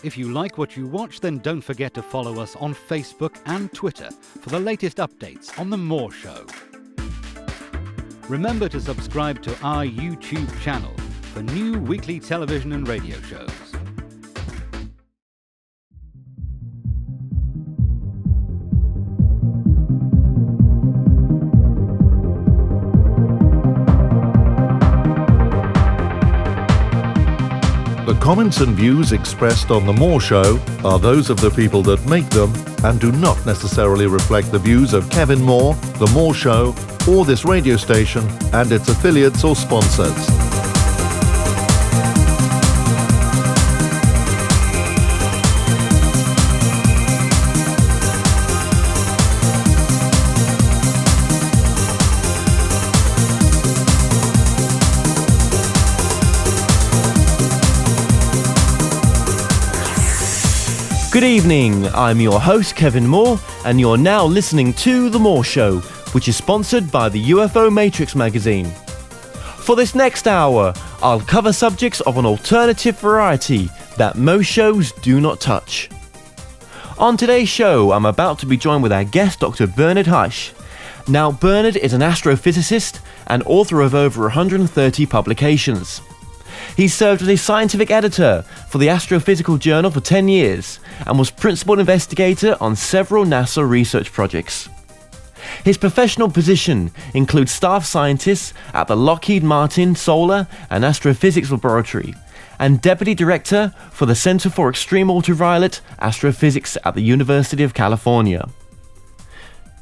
If you like what you watch, then don't forget to follow us on Facebook and Twitter for the latest updates on The More Show. Remember to subscribe to our YouTube channel for new weekly television and radio shows. The comments and views expressed on The More Show are those of the people that make them and do not necessarily reflect the views of Kevin Moore, The More Show, or this radio station and its affiliates or sponsors. Good evening, I'm your host Kevin Moore, and you're now listening to The More Show, which is sponsored by the UFO Matrix magazine. For this next hour, I'll cover subjects of an alternative variety that most shows do not touch. On today's show, I'm about to be joined with our guest, Dr. Bernard Haisch. Now, Bernard is an astrophysicist and author of over 130 publications. He served as a scientific editor for the Astrophysical Journal for 10 years and was principal investigator on several NASA research projects. His professional position includes staff scientist at the Lockheed Martin Solar and Astrophysics Laboratory and deputy director for the Center for Extreme Ultraviolet Astrophysics at the University of California.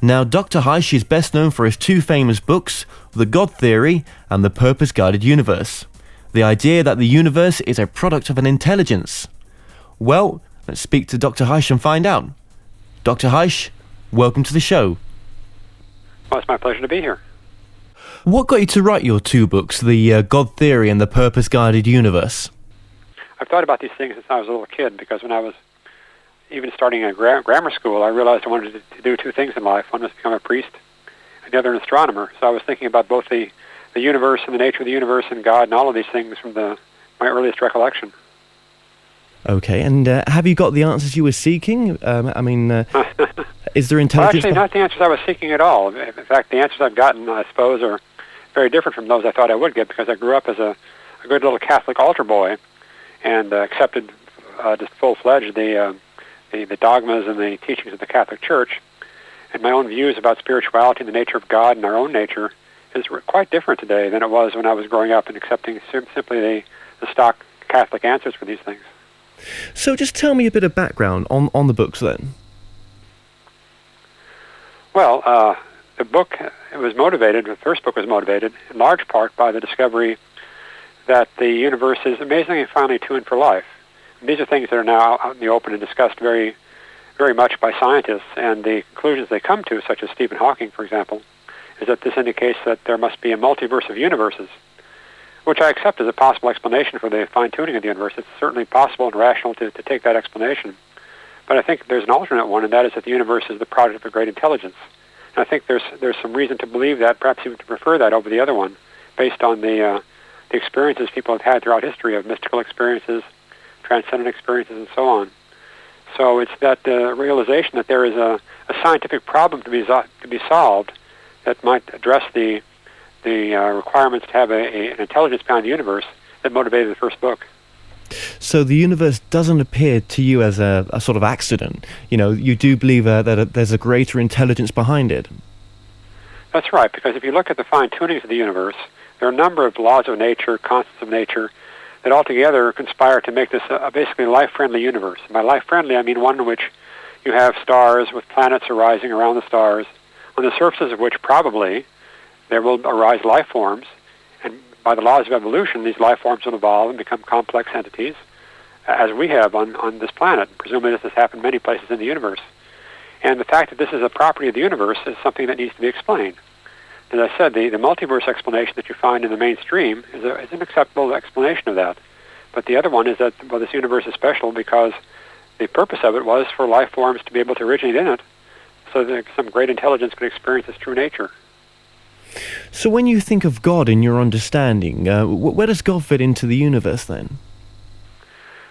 Now, Dr. Haisch is best known for his two famous books, The God Theory and The Purpose-Guided Universe. The idea that the universe is a product of an intelligence. Well, let's speak to Dr. Haisch and find out. Dr. Haisch, welcome to the show. Well, it's my pleasure to be here. What got you to write your two books, The God Theory and The Purpose-Guided Universe? I've thought about these things since I was a little kid, because when I was even starting in grammar school, I realized I wanted to do two things in life. One was to become a priest, and the other an astronomer. So I was thinking about both the universe and the nature of the universe and God and all of these things from my earliest recollection. Okay, and have you got the answers you were seeking? Is there intelligence? Well, actually, not the answers I was seeking at all. In fact, the answers I've gotten, I suppose, are very different from those I thought I would get, because I grew up as a good little Catholic altar boy and accepted just full-fledged the dogmas and the teachings of the Catholic Church. And my own views about spirituality and the nature of God and our own nature is quite different today than it was when I was growing up and accepting simply the stock Catholic answers for these things. So just tell me a bit of background on the books then. Well, the first book was motivated in large part by the discovery that the universe is amazingly and finely tuned for life. And these are things that are now out in the open and discussed very, very much by scientists, and the conclusions they come to, such as Stephen Hawking, for example, is that this indicates that there must be a multiverse of universes, which I accept as a possible explanation for the fine-tuning of the universe. It's certainly possible and rational to take that explanation. But I think there's an alternate one, and that is that the universe is the product of a great intelligence. And I think there's some reason to believe that, perhaps even to prefer that over the other one, based on the experiences people have had throughout history of mystical experiences, transcendent experiences, and so on. So it's that realization that there is a scientific problem to be solved that might address the requirements to have an intelligence behind the universe that motivated the first book. So the universe doesn't appear to you as a sort of accident. You know, you do believe that there's a greater intelligence behind it. That's right, because if you look at the fine-tunings of the universe, there are a number of laws of nature, constants of nature, that altogether conspire to make this basically a life-friendly universe. By life-friendly, I mean one in which you have stars with planets arising around the stars, on the surfaces of which probably there will arise life forms, and by the laws of evolution, these life forms will evolve and become complex entities, as we have on this planet. Presumably this has happened many places in the universe. And the fact that this is a property of the universe is something that needs to be explained. As I said, the multiverse explanation that you find in the mainstream is an acceptable explanation of that. But the other one is that, well, this universe is special because the purpose of it was for life forms to be able to originate in it, so that some great intelligence could experience its true nature. So when you think of God in your understanding, where does God fit into the universe then?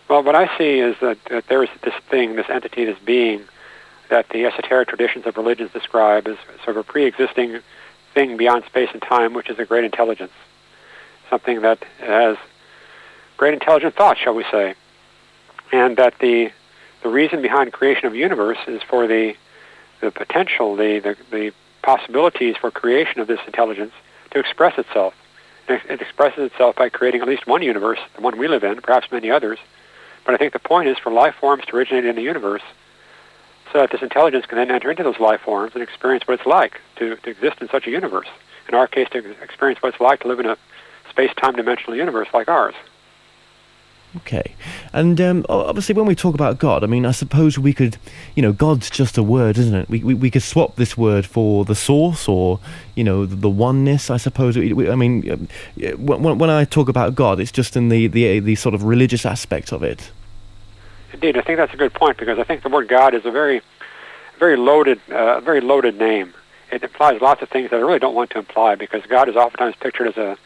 Well, what I see is that there is this thing, this entity, this being, that the esoteric traditions of religions describe as sort of a pre-existing thing beyond space and time, which is a great intelligence, something that has great intelligent thought, shall we say, and that the reason behind creation of the universe is for the potential, the possibilities for creation of this intelligence to express itself. It expresses itself by creating at least one universe, the one we live in, perhaps many others. But I think the point is for life forms to originate in the universe so that this intelligence can then enter into those life forms and experience what it's like to exist in such a universe. In our case, to experience what it's like to live in a space-time dimensional universe like ours. Okay. And obviously when we talk about God, I mean, I suppose we could, God's just a word, isn't it? We could swap this word for the source or, the oneness, I suppose. When I talk about God, it's just in the sort of religious aspect of it. Indeed, I think that's a good point, because I think the word God is a very loaded name. It implies lots of things that I really don't want to imply, because God is oftentimes pictured as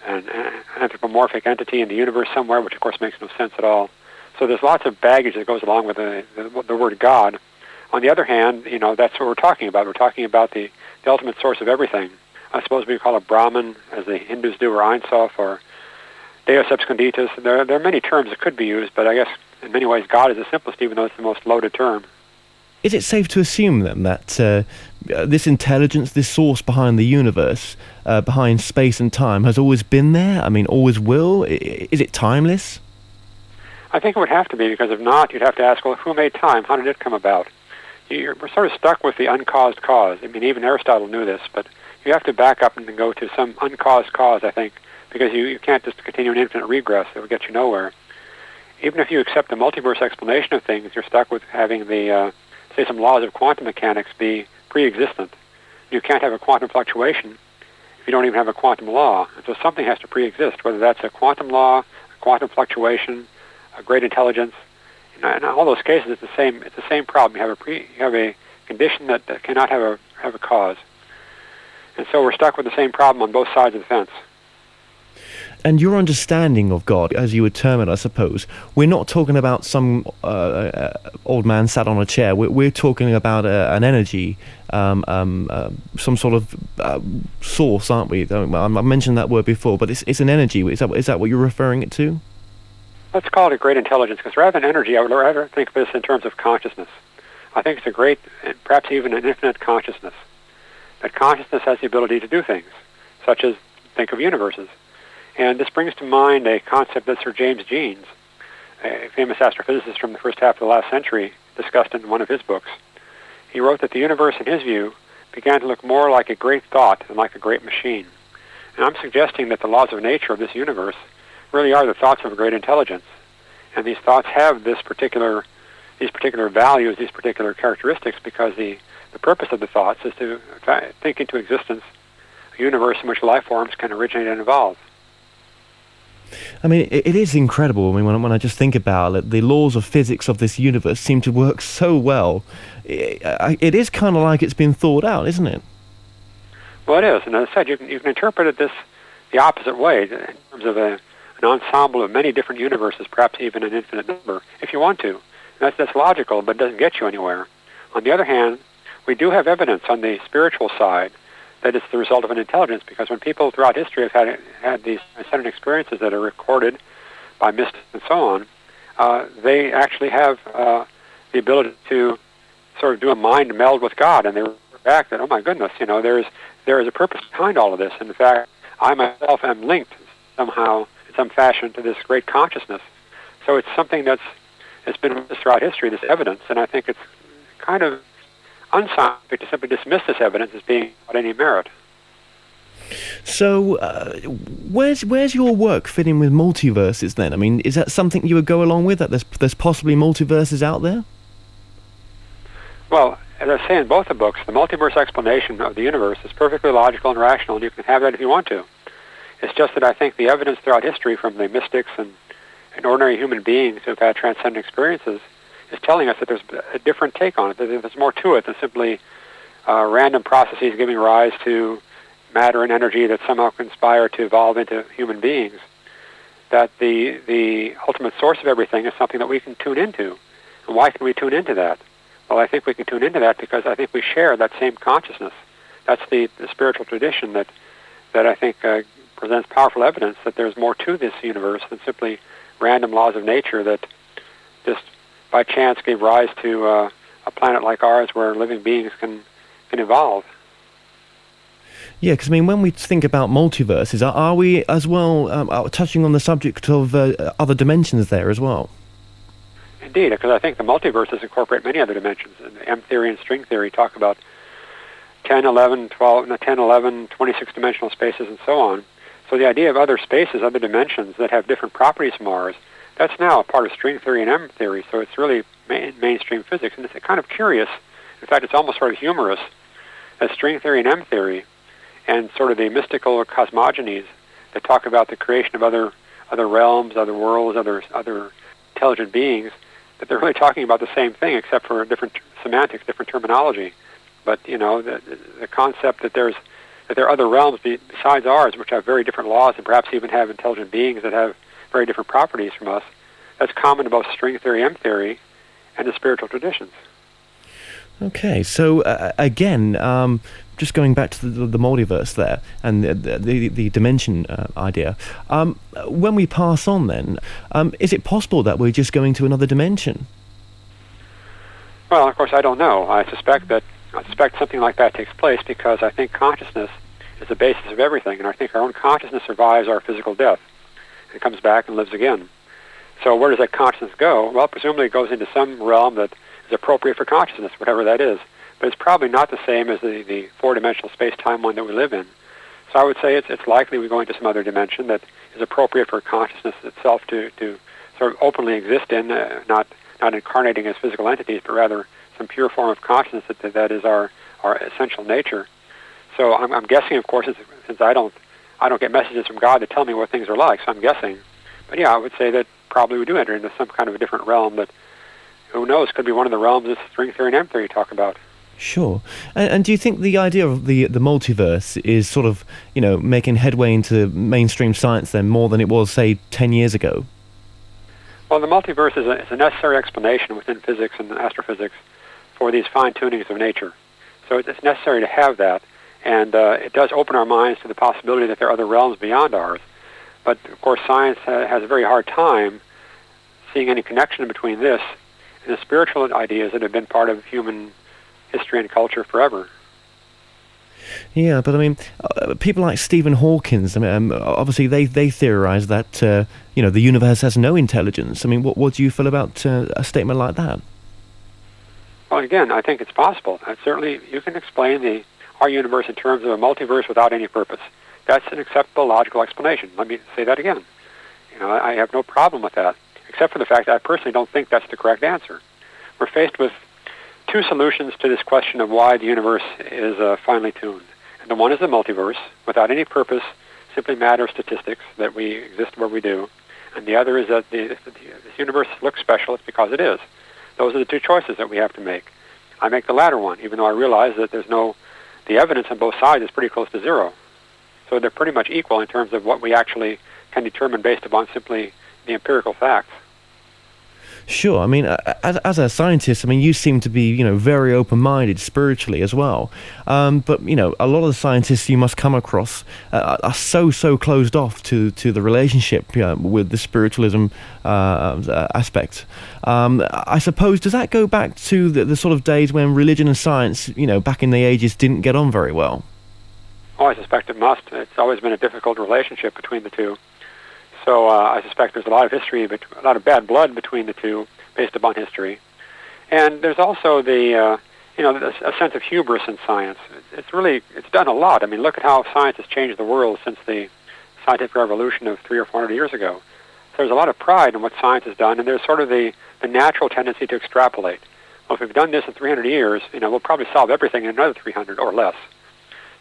an anthropomorphic entity in the universe somewhere, which of course makes no sense at all. So there's lots of baggage that goes along with the word God. On the other hand, that's what we're talking about. We're talking about the ultimate source of everything. I suppose we call it Brahman, as the Hindus do, or Ein Sof, or Deus Absconditus. There are many terms that could be used, but I guess in many ways God is the simplest, even though it's the most loaded term. Is it safe to assume then that this intelligence, this source behind the universe, behind space and time, has always been there? I mean, always will? Is it timeless? I think it would have to be, because if not, you'd have to ask, well, who made time? How did it come about? We're sort of stuck with the uncaused cause. I mean, even Aristotle knew this, but you have to back up and go to some uncaused cause, I think, because you can't just continue an infinite regress. It would get you nowhere. Even if you accept the multiverse explanation of things, you're stuck with having the say some laws of quantum mechanics be pre-existent. You can't have a quantum fluctuation if you don't even have a quantum law. And so something has to pre-exist, whether that's a quantum law, a quantum fluctuation, a great intelligence. In all those cases, it's the same problem. You have a condition that cannot have a cause. And so we're stuck with the same problem on both sides of the fence. And your understanding of God, as you would term it, I suppose, we're not talking about some old man sat on a chair. We're talking about an energy, some sort of source, aren't we? I mentioned that word before, but it's an energy. Is that what you're referring it to? Let's call it a great intelligence, because rather than energy, I would rather think of this in terms of consciousness. I think it's a great, perhaps even an infinite consciousness. That consciousness has the ability to do things, such as think of universes. And this brings to mind a concept that Sir James Jeans, a famous astrophysicist from the first half of the last century, discussed in one of his books. He wrote that the universe, in his view, began to look more like a great thought than like a great machine. And I'm suggesting that the laws of nature of this universe really are the thoughts of a great intelligence. And these thoughts have these particular values, these particular characteristics, because the purpose of the thoughts is to think into existence a universe in which life forms can originate and evolve. I mean, it is incredible. I mean, when I just think about it, the laws of physics of this universe seem to work so well. It is kind of like it's been thought out, isn't it? Well, it is. And as I said, you can interpret it the opposite way, in terms of an ensemble of many different universes, perhaps even an infinite number, if you want to. And that's logical, but it doesn't get you anywhere. On the other hand, we do have evidence on the spiritual side that it's the result of an intelligence, because when people throughout history have had these transcendent experiences that are recorded by mystics and so on, they actually have the ability to sort of do a mind meld with God, and they report back that, oh my goodness, there is a purpose behind all of this. And in fact, I myself am linked somehow, in some fashion, to this great consciousness. So it's something that's been with us throughout history, this evidence, and I think it's kind of unscientific to simply dismiss this evidence as being without any merit. So, where's your work fitting with multiverses then? I mean, is that something you would go along with, that there's possibly multiverses out there? Well, as I say in both the books, the multiverse explanation of the universe is perfectly logical and rational, and you can have that if you want to. It's just that I think the evidence throughout history from the mystics and ordinary human beings who've had transcendent experiences is telling us that there's a different take on it, that there's more to it than simply random processes giving rise to matter and energy that somehow conspire to evolve into human beings. that the ultimate source of everything is something that we can tune into. And why can we tune into that? Well, I think we can tune into that because I think we share that same consciousness. That's the spiritual tradition that I think presents powerful evidence that there's more to this universe than simply random laws of nature that just by chance gave rise to a planet like ours where living beings can evolve. Yeah, because I mean, when we think about multiverses, are we as well touching on the subject of other dimensions there as well? Indeed, because I think the multiverses incorporate many other dimensions. And M theory and string theory talk about 10, 11, 26-dimensional spaces and so on. So the idea of other spaces, other dimensions that have different properties from ours, that's now a part of string theory and M theory, so it's really mainstream physics. And it's kind of curious, in fact, it's almost sort of humorous, that string theory and M theory and sort of the mystical cosmogonies that talk about the creation of other realms, other worlds, other intelligent beings, that they're really talking about the same thing except for different semantics, different terminology. But, you know, the concept that there are other realms besides ours which have very different laws and perhaps even have intelligent beings that have very different properties from us, that's common to both string theory, M theory, and the spiritual traditions. Okay, so again, just going back to the multiverse there and the dimension idea, when we pass on then, is it possible that we're just going to another dimension? Well, of course, I don't know. I suspect something like that takes place because I think consciousness is the basis of everything, and I think our own consciousness survives our physical death. It comes back and lives again. So where does that consciousness go? Well, presumably it goes into some realm that is appropriate for consciousness, whatever that is. But it's probably not the same as the four-dimensional space-time one that we live in. So I would say it's likely we go into some other dimension that is appropriate for consciousness itself to sort of openly exist in, not incarnating as physical entities, but rather some pure form of consciousness that is our essential nature. So I'm guessing, of course, since I don't get messages from God that tell me what things are like, so I'm guessing. But yeah, I would say that probably we do enter into some kind of a different realm that, who knows, could be one of the realms that string theory and M theory talk about. Sure. And do you think the idea of the multiverse is sort of, making headway into mainstream science then more than it was, say, 10 years ago? Well, the multiverse is a necessary explanation within physics and astrophysics for these fine-tunings of nature. So it's necessary to have that, and it does open our minds to the possibility that there are other realms beyond ours. But, of course, science has a very hard time seeing any connection between this and the spiritual ideas that have been part of human history and culture forever. Yeah, but I mean, people like Stephen Hawkins, obviously they theorize that, the universe has no intelligence. I mean, what do you feel about a statement like that? Well, again, I think it's possible. Certainly, you can explain our universe in terms of a multiverse without any purpose. That's an acceptable logical explanation. Let me say that again. I have no problem with that, except for the fact that I personally don't think that's the correct answer. We're faced with two solutions to this question of why the universe is finely tuned. And the one is the multiverse, without any purpose, simply matter of statistics, that we exist where we do. And the other is that this universe looks special, it's because it is. Those are the two choices that we have to make. I make the latter one, even though I realize that the evidence on both sides is pretty close to zero. So they're pretty much equal in terms of what we actually can determine based upon simply the empirical facts. Sure. I mean, as a scientist, you seem to be, very open-minded spiritually as well. But, a lot of the scientists you must come across are so closed off to the relationship with the spiritualism aspect. I suppose, does that go back to the sort of days when religion and science, back in the ages, didn't get on very well? Oh, I suspect it must. It's always been a difficult relationship between the two. So I suspect there's a lot of history, a lot of bad blood between the two, based upon history. And there's also a sense of hubris in science. It's done a lot. Look at how science has changed the world since the scientific revolution of 300 or 400 years ago. So there's a lot of pride in what science has done, and there's sort of the natural tendency to extrapolate. Well, if we've done this in 300 years, we'll probably solve everything in another 300 or less.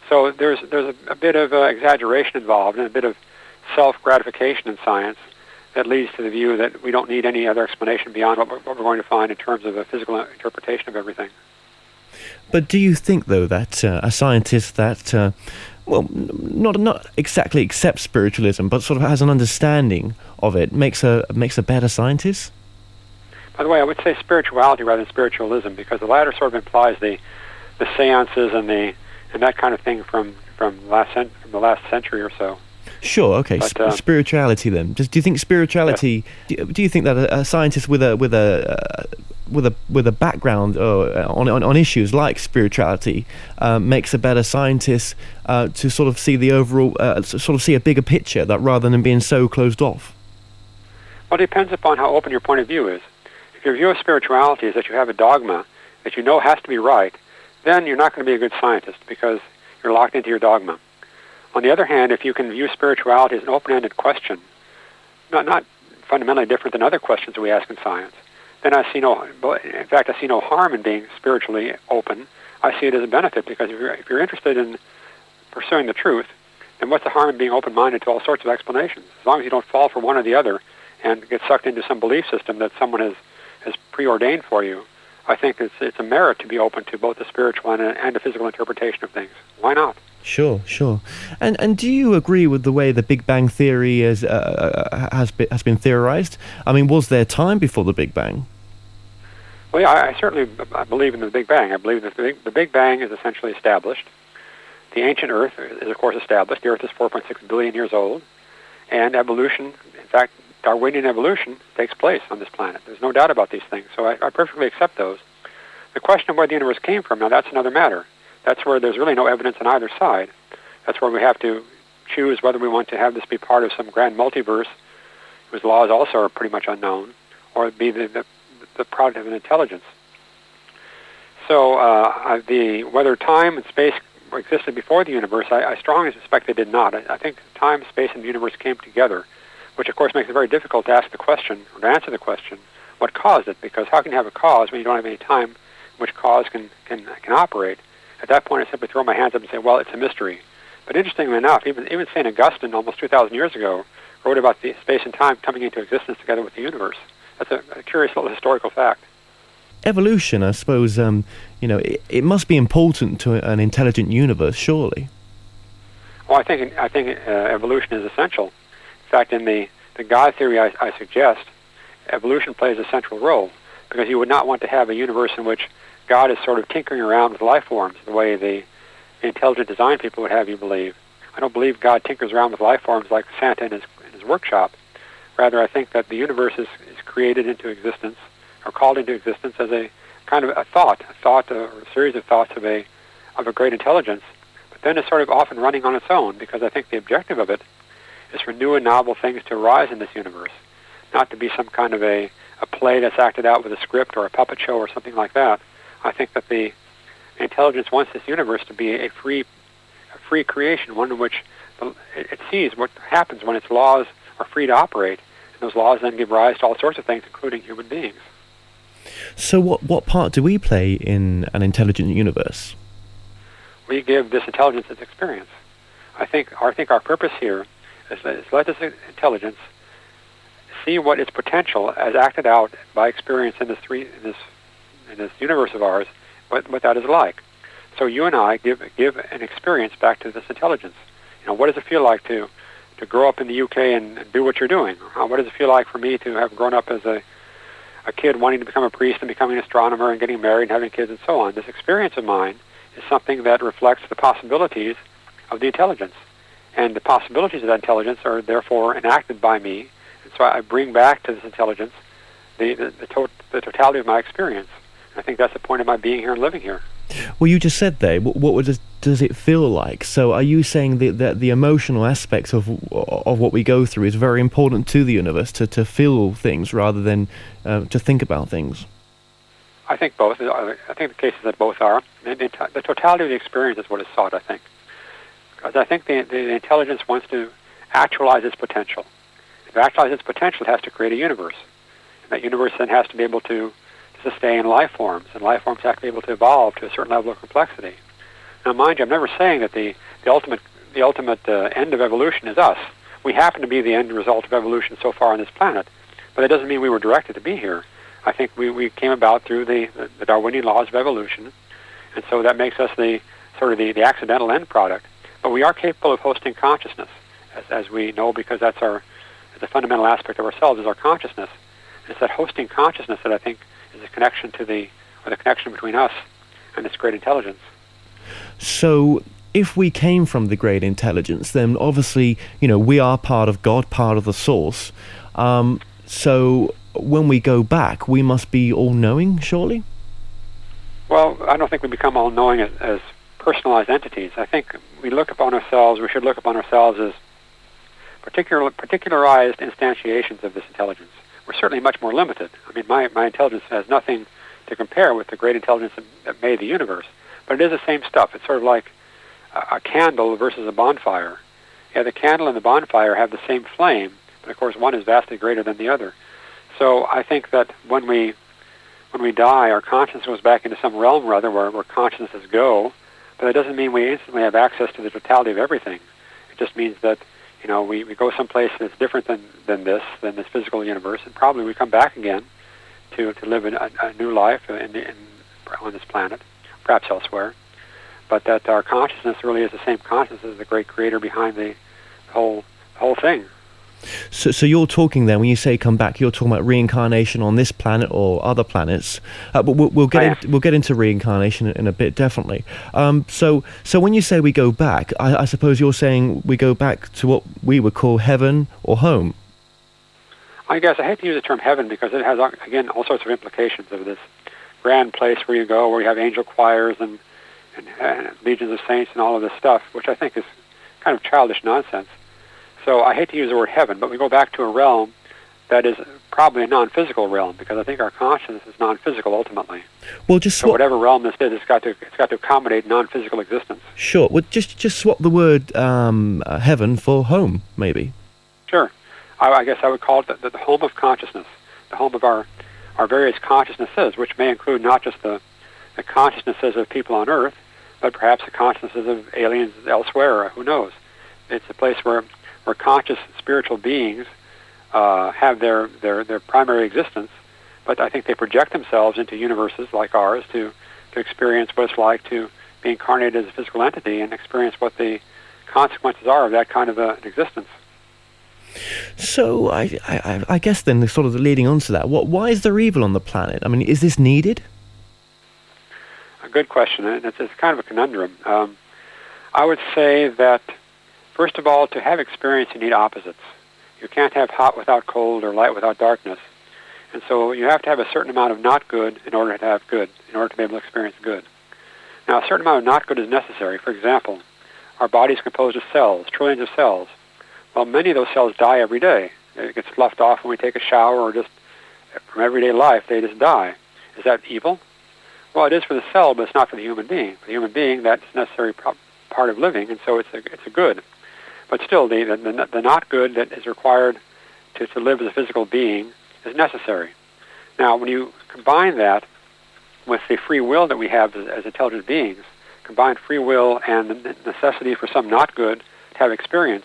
So there's a bit of exaggeration involved and a bit of self-gratification in science that leads to the view that we don't need any other explanation beyond what we're going to find in terms of a physical interpretation of everything. But do you think, though, that a scientist that well, not exactly accepts spiritualism, but sort of has an understanding of it, makes a better scientist? By the way, I would say spirituality rather than spiritualism, because the latter sort of implies the seances and that kind of thing from the last century or so. Sure. Okay. But, spirituality then. Do you think spirituality? Yes. Do you think that a scientist with a background on issues like spirituality makes a better scientist to sort of see the overall, sort of see a bigger picture, that rather than being so closed off? Well, it depends upon how open your point of view is. If your view of spirituality is that you have a dogma that you know has to be right, then you're not going to be a good scientist because you're locked into your dogma. On the other hand, if you can view spirituality as an open-ended question, not fundamentally different than other questions we ask in science, then I see no harm in being spiritually open. I see it as a benefit, because if you're interested in pursuing the truth, then what's the harm in being open-minded to all sorts of explanations? As long as you don't fall for one or the other and get sucked into some belief system that someone has preordained for you, I think it's a merit to be open to both the spiritual and the physical interpretation of things. Why not? Sure. And do you agree with the way the Big Bang Theory has been theorized? I mean, was there time before the Big Bang? Well, yeah, I certainly believe in the Big Bang. I believe that the Big Bang is essentially established. The ancient Earth is, of course, established. The Earth is 4.6 billion years old. And evolution, in fact, Darwinian evolution takes place on this planet. There's no doubt about these things. So I perfectly accept those. The question of where the universe came from, now that's another matter. That's where there's really no evidence on either side. That's where we have to choose whether we want to have this be part of some grand multiverse, whose laws also are pretty much unknown, or be the product of an intelligence. So whether time and space existed before the universe, I strongly suspect they did not. I think time, space, and the universe came together, which of course makes it very difficult to ask the question, or to answer the question, what caused it? Because how can you have a cause when you don't have any time in which cause can operate? At that point, I simply throw my hands up and say, well, it's a mystery. But interestingly enough, even St. Augustine, almost 2,000 years ago, wrote about the space and time coming into existence together with the universe. That's a curious little historical fact. Evolution, I suppose, it must be important to an intelligent universe, surely. Well, I think evolution is essential. In fact, in the God theory I suggest, evolution plays a central role, because you would not want to have a universe in which God is sort of tinkering around with life forms the way the intelligent design people would have you believe. I don't believe God tinkers around with life forms like Santa in his workshop. Rather, I think that the universe is created into existence, or called into existence, as a kind of a thought or a series of thoughts of a great intelligence. But then it's sort of often running on its own, because I think the objective of it is for new and novel things to arise in this universe, not to be some kind of a play that's acted out with a script or a puppet show or something like that. I think that the intelligence wants this universe to be a free creation, one in which it sees what happens when its laws are free to operate, and those laws then give rise to all sorts of things, including human beings. So what part do we play in an intelligent universe? We give this intelligence its experience. I think our purpose here is let this intelligence see what its potential as acted out by experience in this universe of ours, what that is like. So you and I give an experience back to this intelligence. What does it feel like to grow up in the UK and do what you're doing? What does it feel like for me to have grown up as a kid wanting to become a priest and becoming an astronomer and getting married and having kids and so on? This experience of mine is something that reflects the possibilities of the intelligence. And the possibilities of that intelligence are therefore enacted by me. And so I bring back to this intelligence the totality of my experience. I think that's the point of my being here and living here. Well, you just said there, what does it feel like? So are you saying that the emotional aspects of what we go through is very important to the universe, to feel things rather than to think about things? I think both. I think the case is that both are. The totality of the experience is what is sought, I think. Because I think the intelligence wants to actualize its potential. To actualize its potential, it has to create a universe. And that universe then has to be able to sustain life forms, and life forms have to be able to evolve to a certain level of complexity. Now, mind you, I'm never saying that the ultimate end of evolution is us. We happen to be the end result of evolution so far on this planet, but that doesn't mean we were directed to be here. I think we came about through the Darwinian laws of evolution, and so that makes us the accidental end product. But we are capable of hosting consciousness, as we know, because that's the fundamental aspect of ourselves is our consciousness. It's that hosting consciousness that I think is the connection the connection between us and this great intelligence. So if we came from the great intelligence, then obviously, we are part of God, part of the source. So when we go back, we must be all-knowing, surely? Well, I don't think we become all-knowing as personalized entities. I think we should look upon ourselves as particularized instantiations of this intelligence. We're certainly much more limited. I mean, my intelligence has nothing to compare with the great intelligence that made the universe, but it is the same stuff. It's sort of like a candle versus a bonfire. Yeah, the candle and the bonfire have the same flame, but of course one is vastly greater than the other. So I think that when we die, our consciousness goes back into some realm or other where consciousnesses go, but that doesn't mean we instantly have access to the totality of everything. It just means that we go someplace that's different than this physical universe, and probably we come back again to live a new life on this planet, perhaps elsewhere. But that our consciousness really is the same consciousness as the great creator behind the whole thing. So you're talking then, when you say come back, you're talking about reincarnation on this planet or other planets. But we'll get into reincarnation in a bit, definitely. So when you say we go back, I suppose you're saying we go back to what we would call heaven or home. I guess I hate to use the term heaven because it has, again, all sorts of implications of this grand place where you go, where you have angel choirs and legions of saints and all of this stuff, which I think is kind of childish nonsense. So I hate to use the word heaven, but we go back to a realm that is probably a non-physical realm, because I think our consciousness is non-physical ultimately. Well, just so whatever realm this is, it's got to accommodate non-physical existence. Sure. Well, just swap the word heaven for home, maybe. Sure. I guess I would call it the home of consciousness, the home of our various consciousnesses, which may include not just the consciousnesses of people on Earth, but perhaps the consciousnesses of aliens elsewhere. Who knows? It's a place where conscious spiritual beings have their primary existence, but I think they project themselves into universes like ours to experience what it's like to be incarnated as a physical entity and experience what the consequences are of that kind of an existence. So I guess then, sort of leading on to that, why is there evil on the planet? I mean, is this needed? A good question, and it's kind of a conundrum. I would say that, first of all, to have experience, you need opposites. You can't have hot without cold or light without darkness. And so you have to have a certain amount of not good in order to have good, in order to be able to experience good. Now, a certain amount of not good is necessary. For example, our body is composed of cells, trillions of cells. Well, many of those cells die every day. It gets sloughed off when we take a shower, or just from everyday life, they just die. Is that evil? Well, it is for the cell, but it's not for the human being. For the human being, that's a necessary part of living, and so it's a good. But still, the not good that is required to live as a physical being is necessary. Now, when you combine that with the free will that we have as intelligent beings, combine free will and the necessity for some not good to have experience,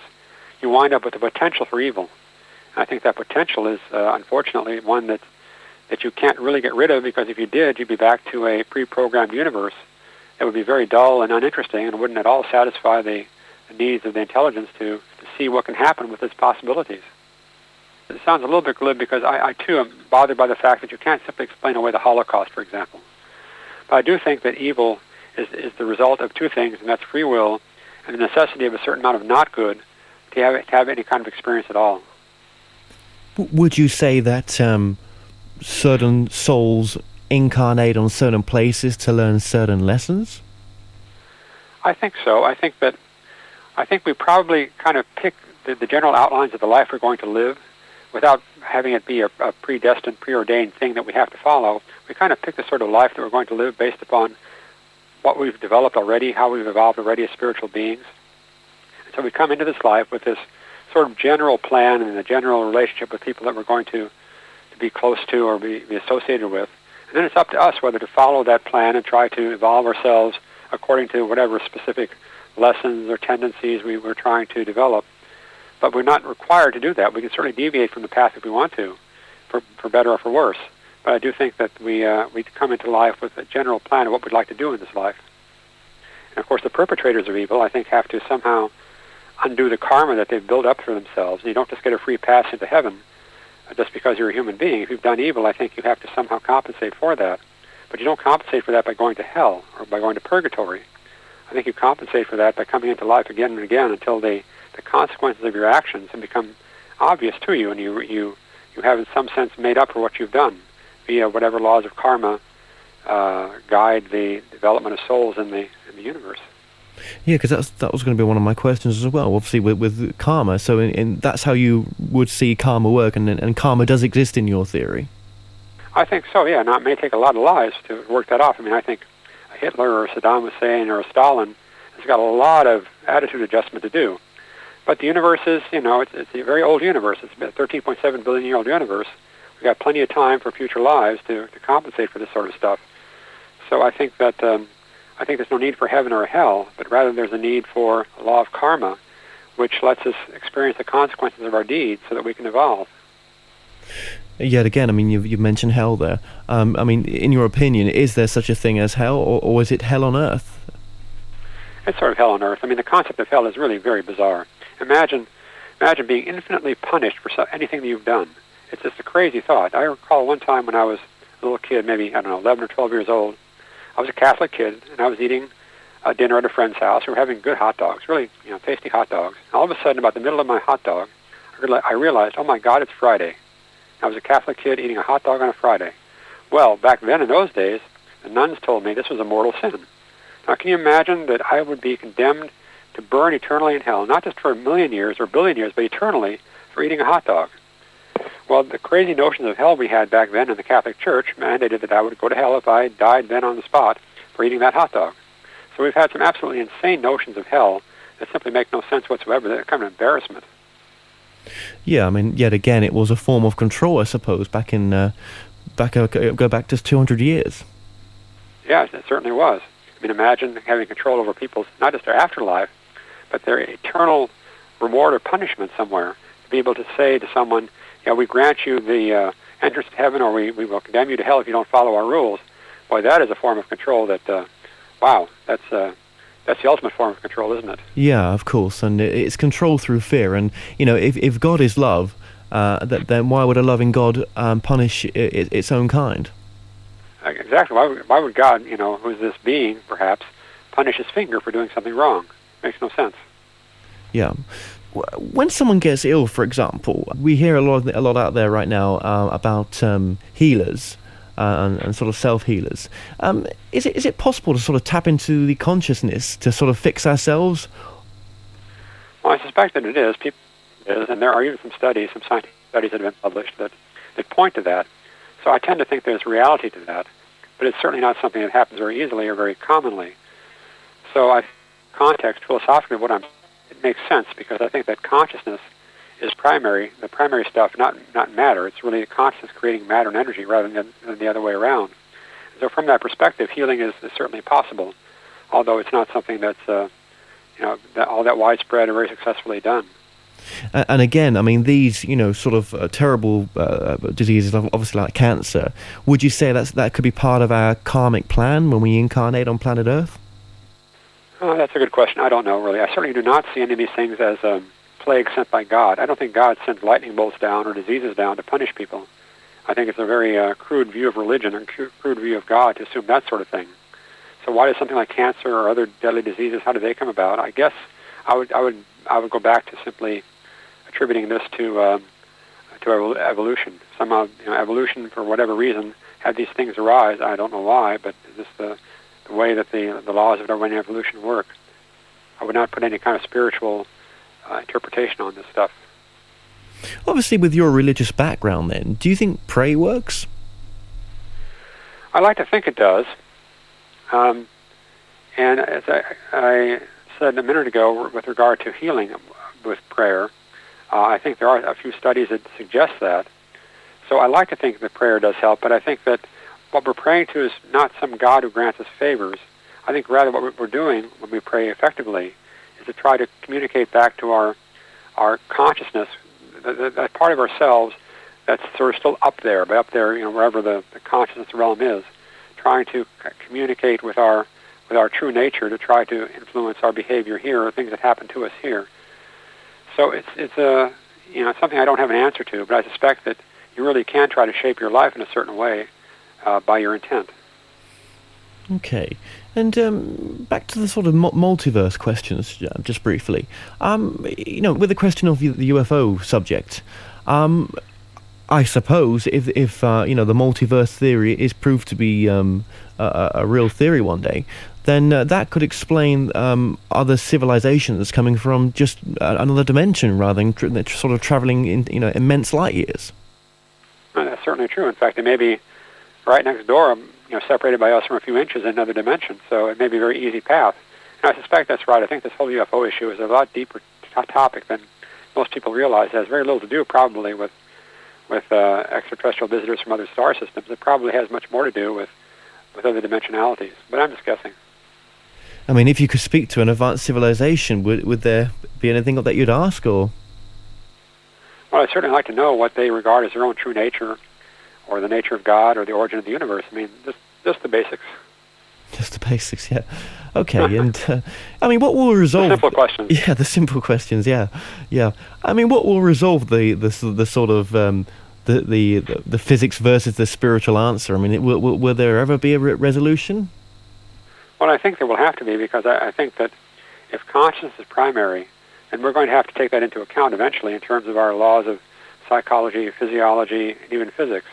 you wind up with the potential for evil. And I think that potential is, unfortunately, one that you can't really get rid of, because if you did, you'd be back to a pre-programmed universe that would be very dull and uninteresting and wouldn't at all satisfy the needs of the intelligence to see what can happen with its possibilities. It sounds a little bit glib because I too am bothered by the fact that you can't simply explain away the Holocaust, for example. But I do think that evil is the result of two things, and that's free will and the necessity of a certain amount of not good to have any kind of experience at all. Would you say that certain souls incarnate on certain places to learn certain lessons? I think so. I think we probably kind of pick the general outlines of the life we're going to live without having it be a predestined, preordained thing that we have to follow. We kind of pick the sort of life that we're going to live based upon what we've developed already, how we've evolved already as spiritual beings. And so we come into this life with this sort of general plan and a general relationship with people that we're going to be close to or be associated with. And then it's up to us whether to follow that plan and try to evolve ourselves according to whatever specific lessons or tendencies we were trying to develop. But we're not required to do that. We can certainly deviate from the path if we want to, for better or for worse. But I do think that we come into life with a general plan of what we'd like to do in this life. And of course, the perpetrators of evil, I think, have to somehow undo the karma that they've built up for themselves. And you don't just get a free pass into heaven just because you're a human being. If you've done evil, I think you have to somehow compensate for that. But you don't compensate for that by going to hell or by going to purgatory. I think you compensate for that by coming into life again and again until the consequences of your actions have become obvious to you, and you have in some sense made up for what you've done via whatever laws of karma guide the development of souls in the universe. Yeah, because that was going to be one of my questions as well. Obviously, with karma, so that's how you would see karma work, and karma does exist in your theory. I think so. Yeah, and it may take a lot of lives to work that off. I mean, I think Hitler or Saddam Hussein or Stalin has got a lot of attitude adjustment to do. But the universe is, it's a very old universe. It's a 13.7 billion-year-old universe. We've got plenty of time for future lives to compensate for this sort of stuff. So I think that there's no need for heaven or hell, but rather there's a need for a law of karma, which lets us experience the consequences of our deeds so that we can evolve. Yet again, I mean, you've mentioned hell there. I mean, in your opinion, is there such a thing as hell, or is it hell on earth? It's sort of hell on earth. I mean, the concept of hell is really very bizarre. Imagine being infinitely punished for anything that you've done. It's just a crazy thought. I recall one time when I was a little kid, maybe, 11 or 12 years old. I was a Catholic kid, and I was eating dinner at a friend's house. We were having good hot dogs, really, tasty hot dogs. And all of a sudden, about the middle of my hot dog, I realized, oh my God, it's Friday. I was a Catholic kid eating a hot dog on a Friday. Well, back then in those days, the nuns told me this was a mortal sin. Now, can you imagine that I would be condemned to burn eternally in hell, not just for a million years or a billion years, but eternally for eating a hot dog? Well, the crazy notions of hell we had back then in the Catholic Church mandated that I would go to hell if I died then on the spot for eating that hot dog. So we've had some absolutely insane notions of hell that simply make no sense whatsoever. They're kind of an embarrassment. Yeah, I mean, yet again, it was a form of control, I suppose, go back just 200 years. Yes, it certainly was. I mean, imagine having control over people's, not just their afterlife, but their eternal reward or punishment somewhere. To be able to say to someone, we grant you the entrance to heaven, or we will condemn you to hell if you don't follow our rules. Boy, that is a form of control that, wow, that's the ultimate form of control, isn't it? Yeah, of course, and it's control through fear. And if God is love, then why would a loving God punish its own kind? Exactly. Why would God, who's this being, perhaps, punish his finger for doing something wrong? Makes no sense. Yeah. When someone gets ill, for example, we hear a lot out there right now about healers. And sort of self-healers. Is it possible to sort of tap into the consciousness to sort of fix ourselves? Well, I suspect that it is. And there are even some scientific studies that have been published that point to that. So I tend to think there's reality to that, but it's certainly not something that happens very easily or very commonly. So context philosophically, it makes sense, because I think that consciousness is the primary stuff, not matter. It's really consciousness creating matter and energy rather than the other way around. So from that perspective, healing is certainly possible, although it's not something that's all that widespread or very successfully done. And again, I mean, these sort of terrible diseases, obviously like cancer. Would you say that could be part of our karmic plan when we incarnate on planet Earth? That's a good question. I don't know, really. I certainly do not see any of these things as plague sent by God. I don't think God sends lightning bolts down or diseases down to punish people. I think it's a very crude view of religion and crude view of God to assume that sort of thing. So why does something like cancer or other deadly diseases, how do they come about? I guess I would go back to simply attributing this to evolution. Somehow, evolution, for whatever reason, had these things arise. I don't know why, but it's just the way that the laws of Darwinian evolution work. I would not put any kind of spiritual interpretation on this stuff. Obviously, with your religious background then, do you think pray works? I like to think it does. And as I said a minute ago with regard to healing with prayer, I think there are a few studies that suggest that. So I like to think that prayer does help, but I think that what we're praying to is not some God who grants us favors. I think rather what we're doing when we pray effectively is to try to communicate back to our consciousness, that part of ourselves that's sort of still up there, wherever the consciousness realm is, trying to communicate with our our true nature to try to influence our behavior here or things that happen to us here. So it's something I don't have an answer to, but I suspect that you really can try to shape your life in a certain way by your intent. Okay, and back to the sort of multiverse questions, just briefly. With the question of the UFO subject, I suppose if the multiverse theory is proved to be a real theory one day, then that could explain other civilizations coming from just another dimension rather than sort of traveling in immense light years. Well, that's certainly true. In fact, they may be right next door, separated by us from a few inches in another dimension. So it may be a very easy path. And I suspect that's right. I think this whole UFO issue is a lot deeper topic than most people realize. It has very little to do probably with extraterrestrial visitors from other star systems. It probably has much more to do with other dimensionalities. But I'm just guessing. I mean, if you could speak to an advanced civilization, would there be anything that you'd ask, or? Well, I'd certainly like to know what they regard as their own true nature, or the nature of God, or the origin of the universe. I mean, just the basics. Just the basics, yeah. Okay, and I mean, what will resolve? The simple questions. Yeah, the simple questions. Yeah. I mean, what will resolve the sort of the physics versus the spiritual answer? I mean, will there ever be a resolution? Well, I think there will have to be, because I think that if consciousness is primary, then we're going to have to take that into account eventually in terms of our laws of psychology, physiology, and even physics.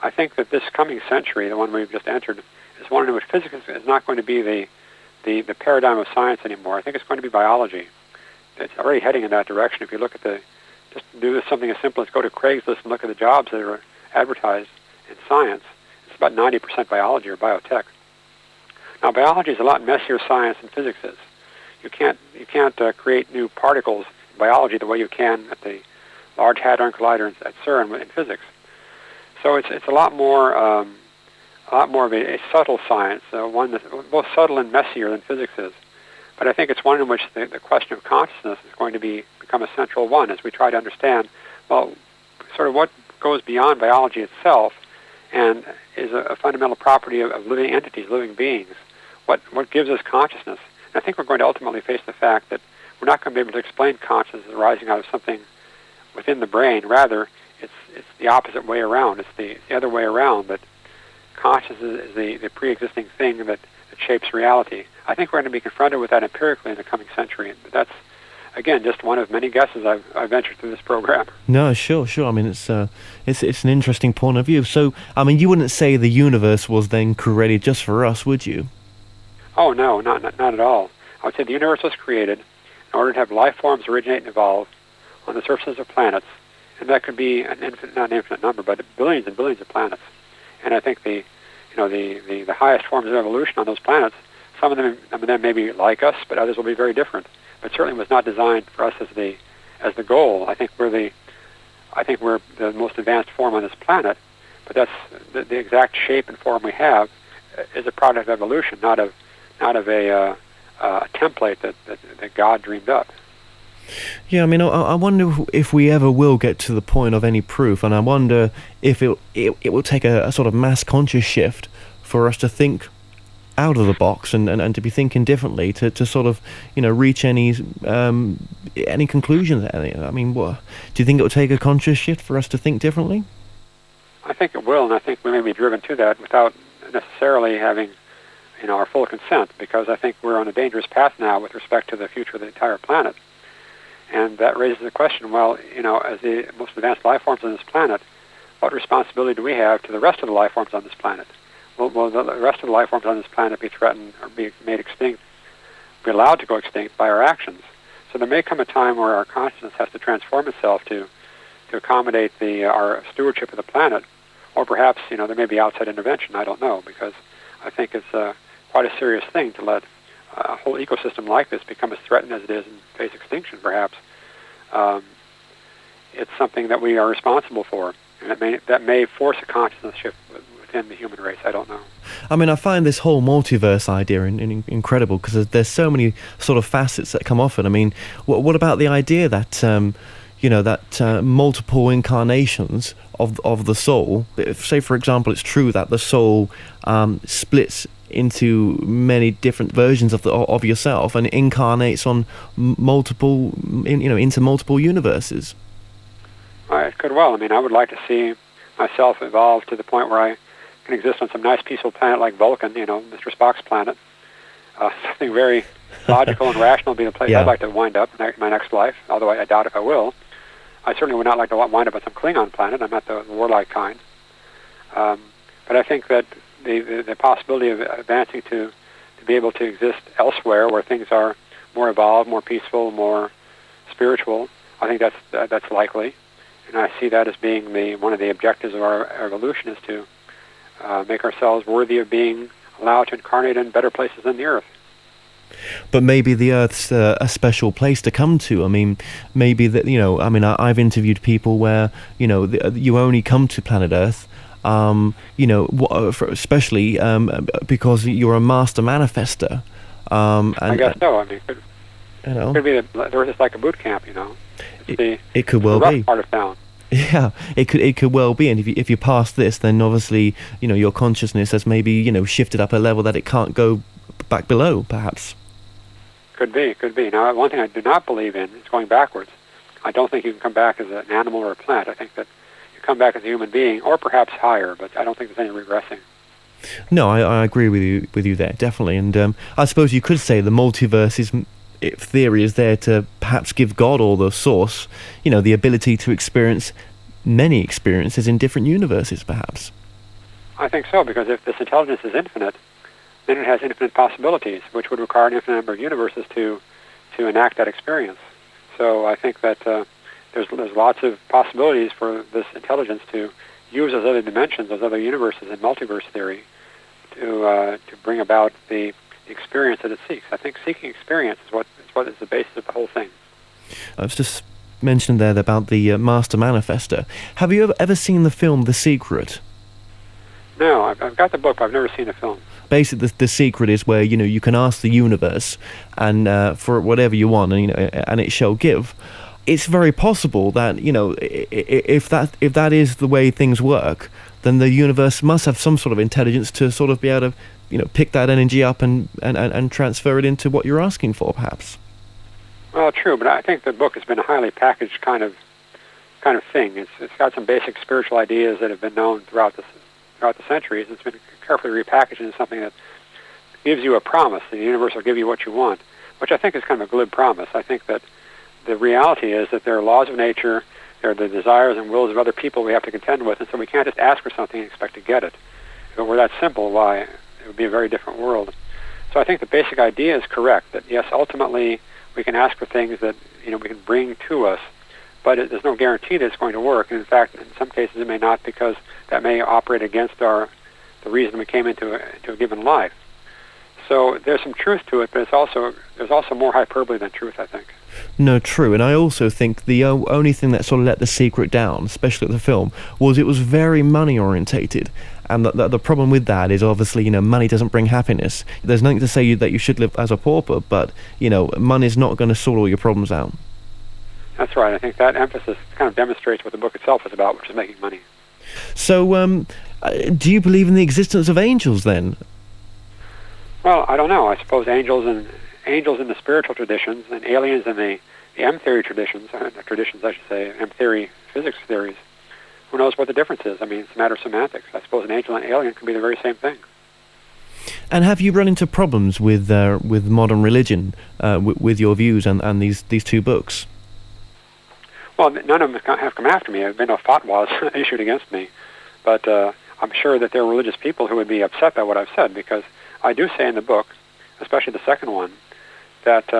I think that this coming century, the one we've just entered, is one in which physics is not going to be the paradigm of science anymore. I think it's going to be biology. It's already heading in that direction. If you look at just do something as simple as go to Craigslist and look at the jobs that are advertised in science, it's about 90% biology or biotech. Now, biology is a lot messier science than physics is. You can't create new particles in biology the way you can at the Large Hadron Collider at CERN in physics. So it's a lot more of a subtle science, one that's both subtle and messier than physics is. But I think it's one in which the question of consciousness is going to become a central one as we try to understand, well, sort of what goes beyond biology itself and is a fundamental property of living entities, living beings. What gives us consciousness? And I think we're going to ultimately face the fact that we're not going to be able to explain consciousness as arising out of something within the brain. Rather, it's the opposite way around. It's the other way around, that consciousness is the pre-existing thing that shapes reality. I think we're going to be confronted with that empirically in the coming century. But that's, again, just one of many guesses I've ventured through this program. No, sure. I mean, it's an interesting point of view. So, I mean, you wouldn't say the universe was then created just for us, would you? Oh, no, not at all. I would say the universe was created in order to have life forms originate and evolve on the surfaces of planets, and that could be not an infinite number, but billions and billions of planets. And I think the highest forms of evolution on those planets, some of them may be like us, but others will be very different. But certainly was not designed for us as the goal. I think we're the most advanced form on this planet, but that's the exact shape and form we have is a product of evolution, not of a template that God dreamed up. Yeah, I mean, I wonder if we ever will get to the point of any proof, and I wonder if it will take a sort of mass conscious shift for us to think out of the box and to be thinking differently, to sort of reach any conclusions. I mean, do you think it will take a conscious shift for us to think differently? I think it will, and I think we may be driven to that without necessarily having our full consent, because I think we're on a dangerous path now with respect to the future of the entire planet. And that raises the question, well, as the most advanced life forms on this planet, what responsibility do we have to the rest of the life forms on this planet? Will the rest of the life forms on this planet be threatened or be made extinct, be allowed to go extinct by our actions? So there may come a time where our consciousness has to transform itself to accommodate our stewardship of the planet, or perhaps, there may be outside intervention. I don't know, because I think it's quite a serious thing to let a whole ecosystem like this become as threatened as it is and face extinction, perhaps. It's something that we are responsible for, and that may force a consciousness shift within the human race. I don't know. I mean, I find this whole multiverse idea incredible, because there's so many sort of facets that come off it. I mean, what about the idea that that multiple incarnations of the soul. If, say, for example, it's true that the soul splits into many different versions of yourself and incarnates on multiple, into multiple universes. It could well. I mean, I would like to see myself evolve to the point where I can exist on some nice, peaceful planet like Vulcan, Mr. Spock's planet. Something very logical and rational would be the place I'd like to wind up in my next life, although I doubt if I will. I certainly would not like to wind up on some Klingon planet. I'm not the warlike kind. But I think that the possibility of advancing to be able to exist elsewhere where things are more evolved, more peaceful, more spiritual, I think that's likely. And I see that as being one of the objectives of our evolution is to make ourselves worthy of being allowed to incarnate in better places than the Earth. But maybe the Earth's a special place to come to. I mean, maybe that, I've interviewed people where, you only come to planet Earth, especially because you're a master manifester. I guess so. I mean, it could be the Earth is like a boot camp, It could well be. Part of town. Yeah, it could well be, and if you pass this, then obviously your consciousness has maybe shifted up a level that it can't go back below, perhaps. Could be. Now, one thing I do not believe in is going backwards. I don't think you can come back as an animal or a plant. I think that you come back as a human being, or perhaps higher, but I don't think there's any regressing. No, I agree with you there, definitely, and I suppose you could say the multiverse theory is there to perhaps give God or the source, the ability to experience many experiences in different universes, perhaps. I think so, because if this intelligence is infinite, then it has infinite possibilities, which would require an infinite number of universes to enact that experience. So I think that there's lots of possibilities for this intelligence to use those other dimensions, those other universes in multiverse theory, to bring about the experience that it seeks. I think seeking experience is what is the basis of the whole thing. I was just mentioned there about the Master Manifester. Have you ever seen the film The Secret? No, I've got the book, but I've never seen the film. Basically, the secret is where you can ask the universe and for whatever you want, and it shall give. It's very possible that if that is the way things work, then the universe must have some sort of intelligence to sort of be able to pick that energy up and transfer it into what you're asking for, perhaps. Well, true, but I think the book has been a highly packaged kind of thing. It's got some basic spiritual ideas that have been known throughout the centuries. It's been carefully repackaged into something that gives you a promise that the universe will give you what you want, which I think is kind of a glib promise. I think that the reality is that there are laws of nature, there are the desires and wills of other people we have to contend with, and so we can't just ask for something and expect to get it. If it were that simple, why, it would be a very different world. So I think the basic idea is correct, that yes, ultimately we can ask for things that we can bring to us, but there's no guarantee that it's going to work. And in fact, in some cases it may not, because that may operate against the reason we came into a given life. So there's some truth to it, but there's also more hyperbole than truth, I think. No, true. And I also think the only thing that sort of let The Secret down, especially at the film, was it was very money-orientated. And the problem with that is obviously, money doesn't bring happiness. There's nothing to say that you should live as a pauper, but, money's not going to sort all your problems out. That's right. I think that emphasis kind of demonstrates what the book itself is about, which is making money. So, do you believe in the existence of angels, then? Well, I don't know. I suppose angels in the spiritual traditions and aliens in the M-theory traditions, M-theory physics theories. Who knows what the difference is? I mean, it's a matter of semantics. I suppose an angel and an alien can be the very same thing. And have you run into problems with modern religion, with your views and these two books? Well, none of them have come after me. There have been no fatwas issued against me. But I'm sure that there are religious people who would be upset by what I've said, because I do say in the book, especially the second one, that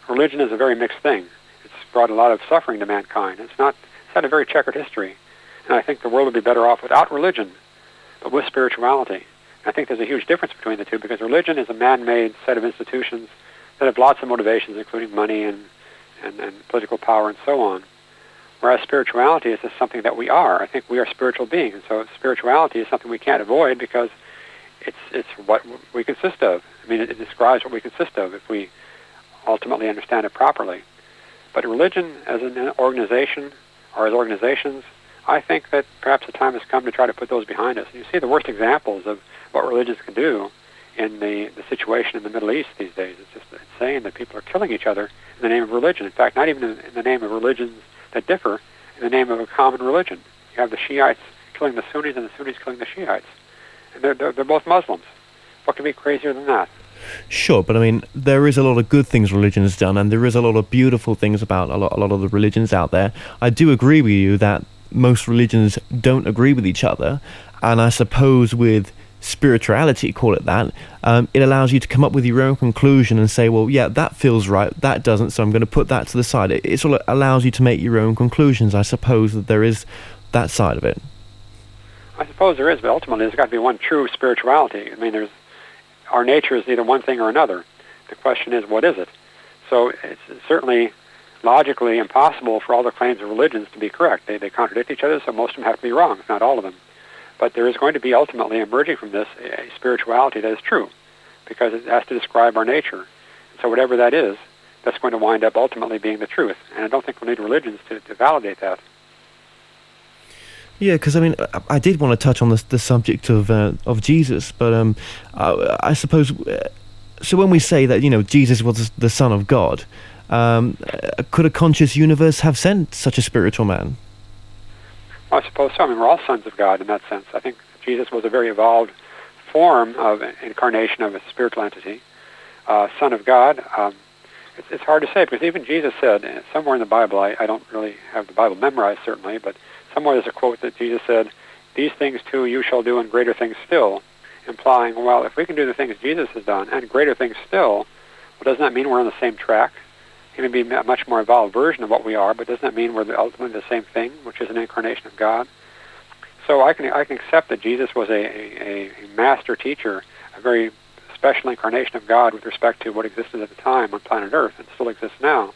religion is a very mixed thing. It's brought a lot of suffering to mankind. It's had a very checkered history. And I think the world would be better off without religion, but with spirituality. I think there's a huge difference between the two, because religion is a man-made set of institutions that have lots of motivations, including money and political power and so on. Whereas spirituality is just something that we are. I think we are spiritual beings, and so spirituality is something we can't avoid, because it's what we consist of. I mean, it describes what we consist of if we ultimately understand it properly. But religion as an organization, or as organizations, I think that perhaps the time has come to try to put those behind us. And you see the worst examples of what religions can do in the situation in the Middle East these days. It's just insane that people are killing each other in the name of religion. In fact, not even in the name of religions that differ, in the name of a common religion. You have the Shiites killing the Sunnis and the Sunnis killing the Shiites. And they're both Muslims. What could be crazier than that? Sure, but I mean, there is a lot of good things religion has done, and there is a lot of beautiful things about a lot of the religions out there. I do agree with you that most religions don't agree with each other, and I suppose with spirituality, call it that, it allows you to come up with your own conclusion and say, well, yeah, that feels right, that doesn't, so I'm going to put that to the side. It sort of allows you to make your own conclusions. I suppose that there is that side of it. I suppose there is, but ultimately there's got to be one true spirituality. I mean, our nature is either one thing or another. The question is, what is it? So it's certainly logically impossible for all the claims of religions to be correct. They contradict each other, so most of them have to be wrong, if not all of them. But there is going to be ultimately emerging from this a spirituality that is true, because it has to describe our nature. And so whatever that is, that's going to wind up ultimately being the truth. And I don't think we'll need religions to validate that. Yeah, because I mean, I did want to touch on the subject of Jesus, but I suppose, so when we say that, Jesus was the Son of God, could a conscious universe have sent such a spiritual man? Well, I suppose so. I mean, we're all sons of God in that sense. I think Jesus was a very evolved form of incarnation of a spiritual entity, Son of God. It's hard to say, because even Jesus said, somewhere in the Bible, I don't really have the Bible memorized certainly, but somewhere there's a quote that Jesus said, "These things too you shall do, and greater things still," implying, well, if we can do the things Jesus has done, and greater things still, well, doesn't that mean we're on the same track? It may be a much more evolved version of what we are, but doesn't that mean we're ultimately the same thing, which is an incarnation of God? So I can accept that Jesus was a master teacher, a very special incarnation of God with respect to what existed at the time on planet Earth and still exists now.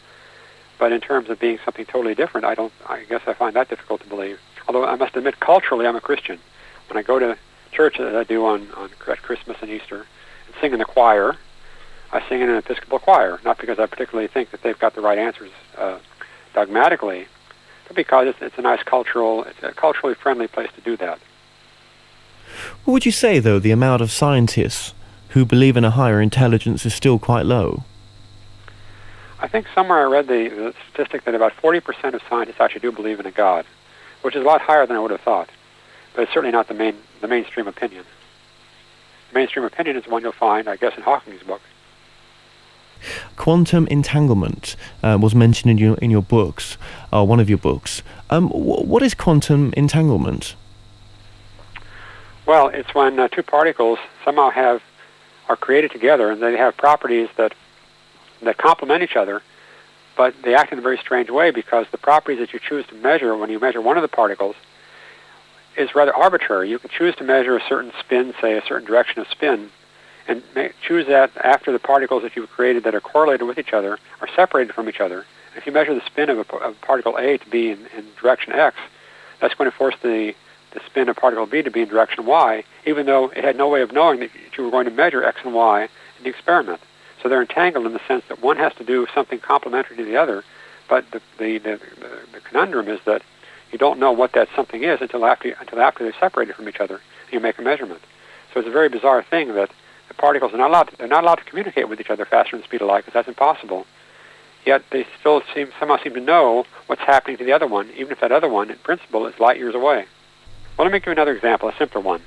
But in terms of being something totally different, I guess I find that difficult to believe. Although I must admit, culturally, I'm a Christian. When I go to church, as I do at Christmas and Easter, and sing in the choir, I sing in an Episcopal choir, not because I particularly think that they've got the right answers dogmatically, but because it's a culturally friendly place to do that. What would you say, though, the amount of scientists who believe in a higher intelligence is still quite low? I think somewhere I read the statistic that about 40% of scientists actually do believe in a God, which is a lot higher than I would have thought. But it's certainly not the mainstream opinion. The mainstream opinion is the one you'll find, I guess, in Hawking's book. Quantum entanglement was mentioned in your books, one of your books. What is quantum entanglement? Well, it's when two particles somehow are created together, and they have properties that complement each other, but they act in a very strange way, because the properties that you choose to measure when you measure one of the particles is rather arbitrary. You can choose to measure a certain spin, say a certain direction of spin, and choose that after the particles that you've created that are correlated with each other are separated from each other. If you measure the spin of particle A to be in direction X, that's going to force the spin of particle B to be in direction Y, even though it had no way of knowing that you were going to measure X and Y in the experiment. So they're entangled in the sense that one has to do something complementary to the other, but the conundrum is that you don't know what that something is until after they're separated from each other and you make a measurement. So it's a very bizarre thing that the particles are not allowed to communicate with each other faster than the speed of light, because that's impossible. Yet they still somehow seem to know what's happening to the other one, even if that other one, in principle, is light years away. Well, let me give you another example, a simpler one.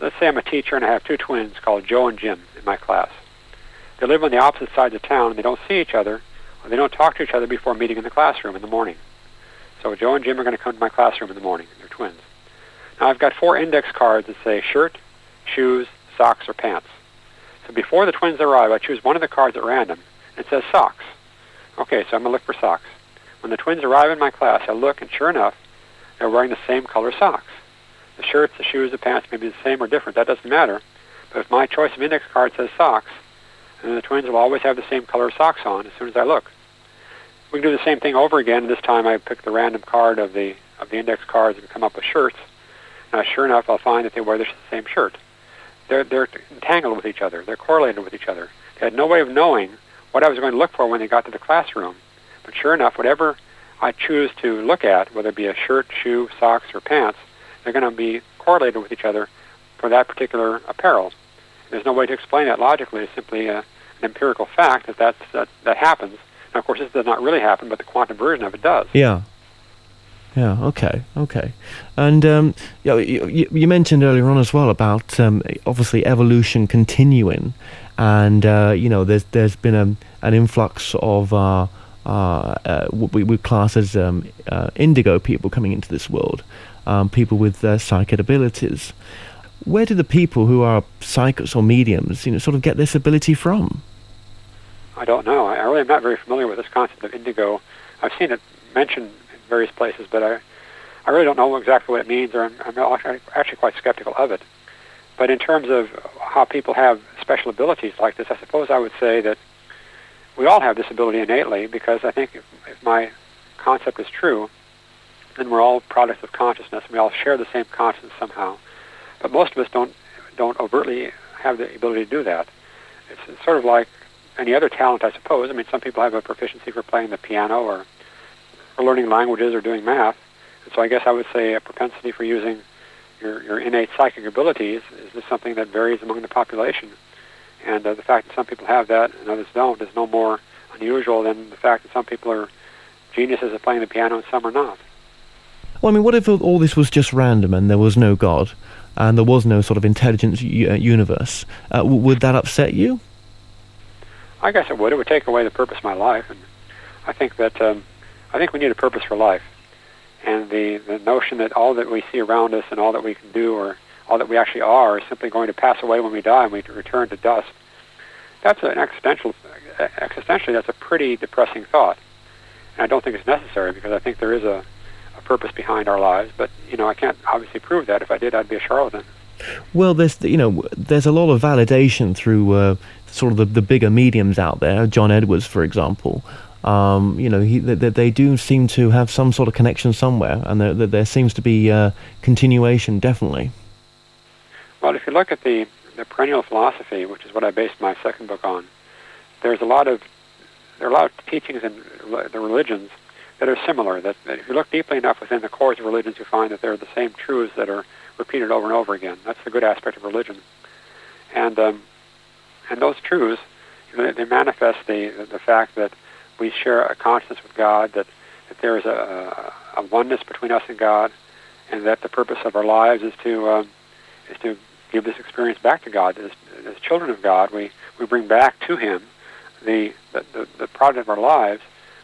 Let's say I'm a teacher and I have two twins called Joe and Jim in my class. They live on the opposite sides of town, and they don't see each other, or they don't talk to each other before meeting in the classroom in the morning. So Joe and Jim are going to come to my classroom in the morning. They're twins. Now I've got 4 index cards that say shirt, shoes, socks, or pants. So before the twins arrive, I choose one of the cards at random, and it says socks. Okay, so I'm going to look for socks. When the twins arrive in my class, I look, and sure enough, they're wearing the same color socks. The shirts, the shoes, the pants may be the same or different. That doesn't matter. But if my choice of index card says socks, then the twins will always have the same color socks on as soon as I look. We can do the same thing over again, and this time I pick the random card of the index cards and come up with shirts. Now, sure enough, I'll find that they wear the same shirt. They're entangled with each other. They're correlated with each other. They had no way of knowing what I was going to look for when they got to the classroom, But sure enough, whatever I choose to look at, whether it be a shirt, shoe, socks, or pants, they're going to be correlated with each other for that particular apparel. There's no way to explain that logically. It's simply an empirical fact that happens. Now, of course, this does not really happen, but the quantum version of it does. Yeah. Yeah, okay. And you mentioned earlier on as well about obviously evolution continuing, and there's been an influx of what we class as indigo people coming into this world, people with psychic abilities. Where do the people who are psychics or mediums, sort of get this ability from? I don't know. I really am not very familiar with this concept of indigo. I've seen it mentioned in various places, but I really don't know exactly what it means, or I'm actually quite skeptical of it. But in terms of how people have special abilities like this, I suppose I would say that we all have this ability innately, because I think if my concept is true, then we're all products of consciousness, and we all share the same consciousness somehow. But most of us don't overtly have the ability to do that. It's sort of like any other talent, I suppose. I mean, some people have a proficiency for playing the piano or learning languages or doing math. And so I guess I would say a propensity for using your innate psychic abilities is just something that varies among the population. And the fact that some people have that and others don't is no more unusual than the fact that some people are geniuses at playing the piano and some are not. Well, I mean, what if all this was just random and there was no God and there was no sort of intelligence universe? Would that upset you? I guess it would. It would take away the purpose of my life. And I think that I think we need a purpose for life. And the notion that all that we see around us and all that we can do or all that we actually are is simply going to pass away when we die and we return to dust, that's an existentially, that's a pretty depressing thought. And I don't think it's necessary, because I think there is a purpose behind our lives. But, I can't obviously prove that. If I did, I'd be a charlatan. Well, there's a lot of validation through sort of the bigger mediums out there. John Edwards, for example. They do seem to have some sort of connection somewhere, and there seems to be continuation, definitely. Well, if you look at the perennial philosophy, which is what I based my second book on, there are a lot of teachings in the religions that are similar. That if you look deeply enough within the cores of religions, you find that they're the same truths that are repeated over and over again. That's the good aspect of religion. And those truths, they manifest the fact that we share a consciousness with God, that there is a oneness between us and God, and that the purpose of our lives is to give this experience back to God. As children of God, we bring back to Him the product of our lives,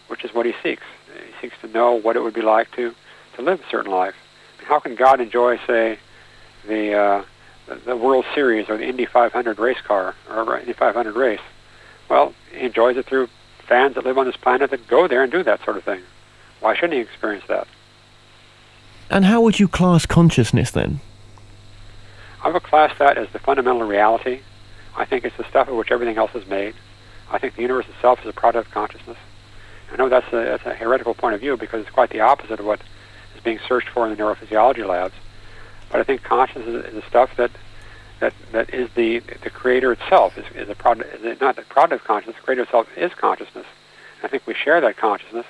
which is what He seeks. He seeks to know what it would be like to live a certain life. I mean, how can God enjoy, say, the World Series or the Indy 500 race car or Indy 500 race? Well, He enjoys it through fans that live on this planet that go there and do that sort of thing. Why shouldn't He experience that? And how would you class consciousness then? I would class that as the fundamental reality. I think it's the stuff of which everything else is made. I think the universe itself is a product of consciousness. I know that's a heretical point of view, because it's quite the opposite of what is being searched for in the neurophysiology labs. But I think consciousness is the stuff that is the creator itself, is a product, is not the product of consciousness. The creator itself is consciousness. And I think we share that consciousness,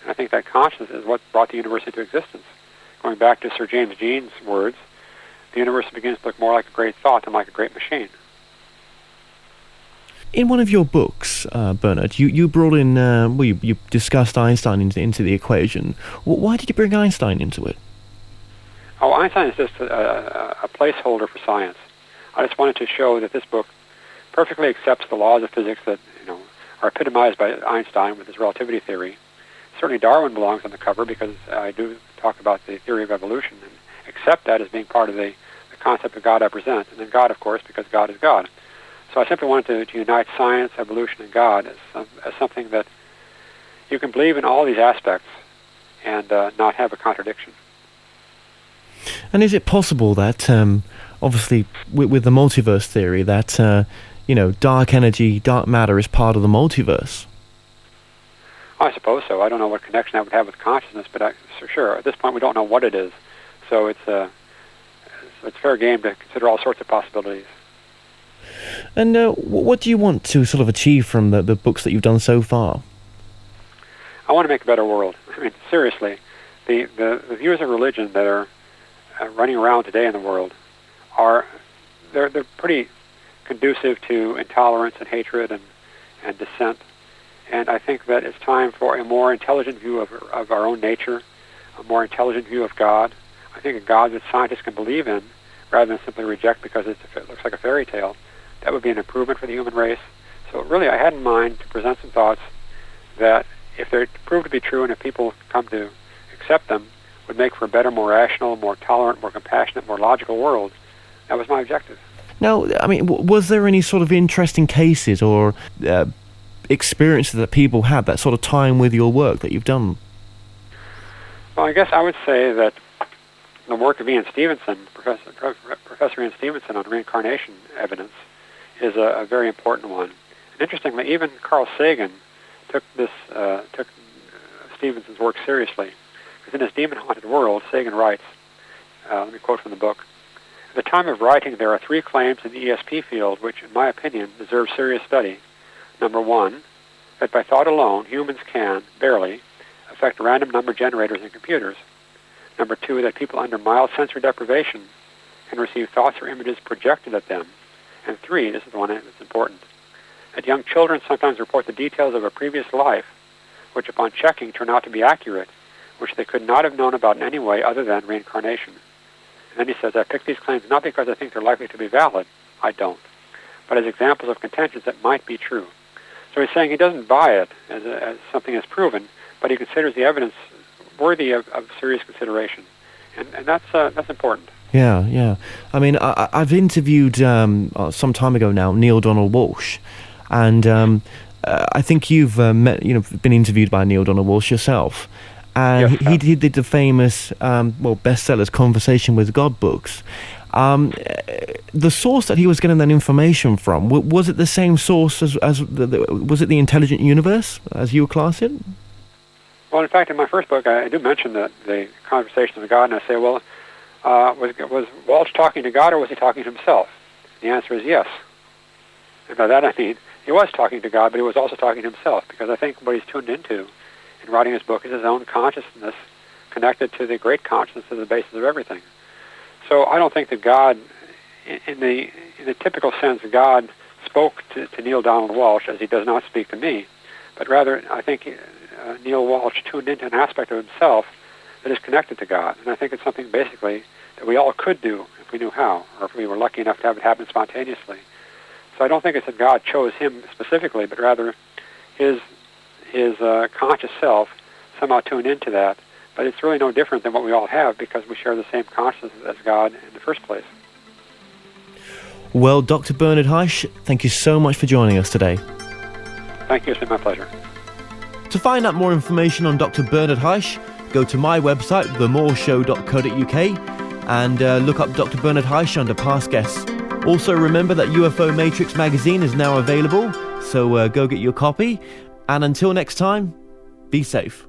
and I think that consciousness is what brought the universe into existence. Going back to Sir James Jean's words, the universe begins to look more like a great thought than like a great machine. In one of your books, Bernard, you brought in, you discussed Einstein into the equation. Why did you bring Einstein into it? Oh, Einstein is just a placeholder for science. I just wanted to show that this book perfectly accepts the laws of physics that are epitomized by Einstein with his relativity theory. Certainly Darwin belongs on the cover, because I do talk about the theory of evolution and accept that as being part of the concept of God I present. And then God, of course, because God is God. So I simply wanted to unite science, evolution, and God as something that you can believe in all these aspects and not have a contradiction. And is it possible that, obviously, with the multiverse theory, that dark energy, dark matter is part of the multiverse? I suppose so. I don't know what connection that would have with consciousness, but for sure, at this point, we don't know what it is. So it's fair game to consider all sorts of possibilities. And what do you want to sort of achieve from the books that you've done so far? I want to make a better world. I mean, seriously, the views of religion that are running around today in the world they're pretty conducive to intolerance and hatred and dissent. And I think that it's time for a more intelligent view of our own nature, a more intelligent view of God. I think a God that scientists can believe in rather than simply reject because it looks like a fairy tale. That would be an improvement for the human race. So really, I had in mind to present some thoughts that, if they're proved to be true and if people come to accept them, would make for a better, more rational, more tolerant, more compassionate, more logical world. That was my objective. Now, I mean, was there any sort of interesting cases or experiences that people had that sort of time with your work that you've done? Well, I guess I would say that the work of Ian Stevenson, Professor Ian Stevenson, on reincarnation evidence is a very important one. And interestingly, even Carl Sagan took Stevenson's work seriously. Because in his Demon-Haunted World, Sagan writes, let me quote from the book, "At the time of writing, there are 3 claims in the ESP field which, in my opinion, deserve serious study. Number 1, that by thought alone, humans can, barely, affect random number generators in computers. Number 2, that people under mild sensory deprivation can receive thoughts or images projected at them. And 3, this is the one that's important, that young children sometimes report the details of a previous life, which upon checking turn out to be accurate, which they could not have known about in any way other than reincarnation. And then he says, I pick these claims not because I think they're likely to be valid, I don't, but as examples of contentions that might be true." So he's saying he doesn't buy it as something that's proven, but he considers the evidence worthy of serious consideration. And that's important. Yeah. I mean, I've interviewed some time ago now Neil Donald Walsh, and I think you've been interviewed by Neil Donald Walsh yourself. And yes, he did the famous bestsellers Conversation with God books. The source that he was getting that information from, was it the same source as was it the Intelligent Universe, as you would class it? Well, in fact, in my first book, I do mention the Conversation with God, and I say, well, was Walsh talking to God or was he talking to himself? The answer is yes. And by that I mean he was talking to God, but he was also talking to himself, because I think what he's tuned into in writing his book is his own consciousness connected to the great consciousness as the basis of everything. So I don't think that God, in the typical sense, God spoke to Neil Donald Walsh as he does not speak to me, but rather I think Neil Walsh tuned into an aspect of himself that is connected to God. And I think it's something basically that we all could do if we knew how, or if we were lucky enough to have it happen spontaneously. So I don't think it's that God chose him specifically, but rather his conscious self somehow tuned into that. But it's really no different than what we all have, because we share the same consciousness as God in the first place. Well, Dr. Bernard Haisch, thank you so much for joining us today. Thank you. It's been my pleasure. To find out more information on Dr. Bernard Haisch, go to my website, themoreshow.co.uk, and look up Dr. Bernard Haisch under past guests. Also, remember that UFO Matrix magazine is now available, so go get your copy. And until next time, be safe.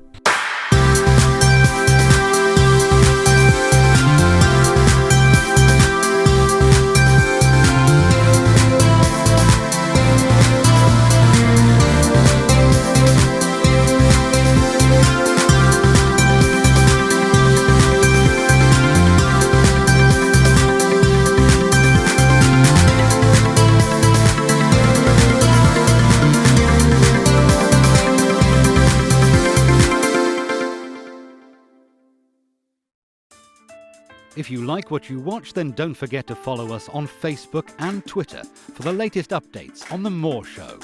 If you like what you watch, then don't forget to follow us on Facebook and Twitter for the latest updates on The More Show.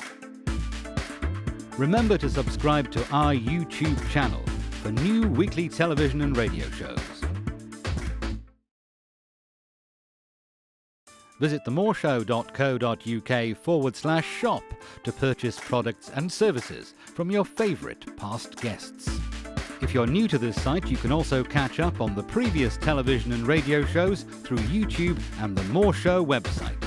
Remember to subscribe to our YouTube channel for new weekly television and radio shows. Visit themoreshow.co.uk/shop to purchase products and services from your favourite past guests. If you're new to this site, you can also catch up on the previous television and radio shows through YouTube and the More Show website.